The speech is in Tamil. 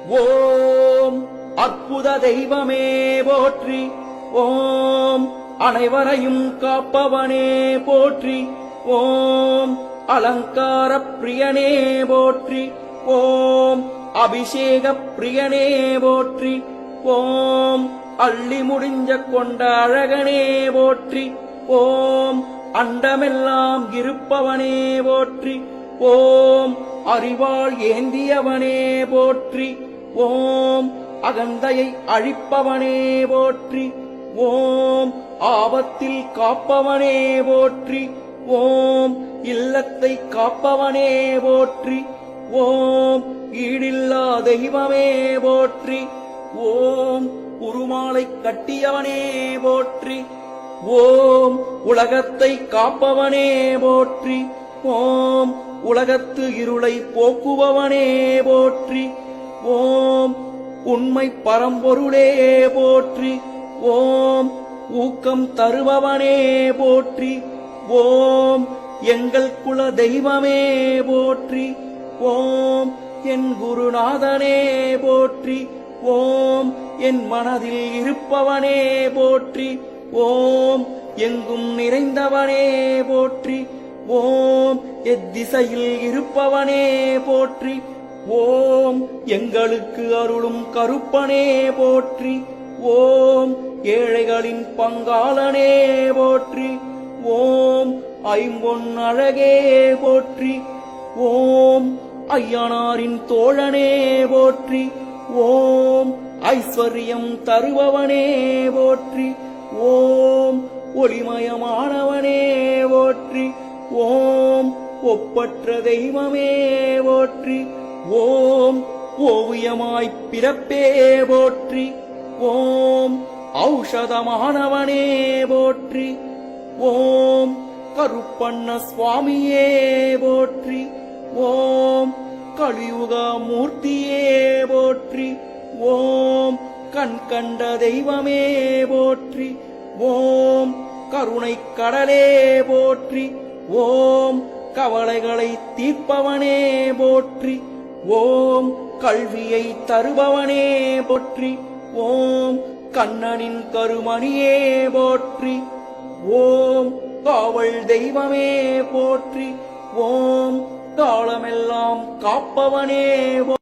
ஓம் அற்புத தெய்வமே போற்றி. ஓம் அனைவரையும் காப்பவனே போற்றி. ஓம் அலங்கார பிரியனே போற்றி. ஓம் அபிஷேக பிரியனே போற்றி. ஓம் அள்ளி முடிஞ்ச கொண்ட அழகனே போற்றி. ஓம் அண்டமெல்லாம் இருப்பவனே போற்றி. ஓம் அறிவாள் ஏந்தியவனே போற்றி. ஓம் அகந்தையை அழிப்பவனே போற்றி. ஓம் ஆபத்தில் காப்பவனே போற்றி. ஓம் இல்லத்தை காப்பவனே போற்றி. ஓம் ஈடில்லா தெய்வமே போற்றி. ஓம் உருமாலை கட்டியவனே போற்றி. ஓம் உலகத்தை காப்பவனே போற்றி. ஓம் உலகத்து இருளை போக்குபவனே போற்றி. ஓம் உண்மை பரம்பொருளே போற்றி. ஓம் ஊக்கம் தருபவனே போற்றி. ஓம் எங்கள் குல தெய்வமே போற்றி. ஓம் என் குருநாதனே போற்றி. ஓம் என் மனதில் இருப்பவனே போற்றி. ஓம் எங்கும் நிறைந்தவனே போற்றி. ஓம் எத்திசையில் இருப்பவனே போற்றி. ஓம் எங்களுக்கு அருளும் கருப்பனே போற்றி. ஓம் ஏழைகளின் பங்காளனே போற்றி. ஓம் ஐம்பொன் அழகே போற்றி. ஓம் ஐயனாரின் தோழனே போற்றி. ஓம் ஐஸ்வர்யம் தருபவனே போற்றி. ஓம் ஒளிமயமானவனே போற்றி. ஓம் ஒப்பற்ற தெய்வமே போற்றி. ஓம் ஓவியமாய் பிறப்பே போற்றி. ஓம் ஔஷதமானவனே போற்றி. ஓம் கருப்பண்ண சுவாமியே போற்றி. ஓம் கலியுக மூர்த்தியே போற்றி. ஓம் கண் கண்ட தெய்வமே போற்றி. ஓம் கருணை கடலே போற்றி. ஓம் கவலைகளை தீர்ப்பவனே போற்றி. ஓம் கல்வியை தருபவனே போற்றி. ஓம் கண்ணனின் கருமணியே போற்றி. ஓம் காவல் தெய்வமே போற்றி. ஓம் காலமெல்லாம் காப்பவனே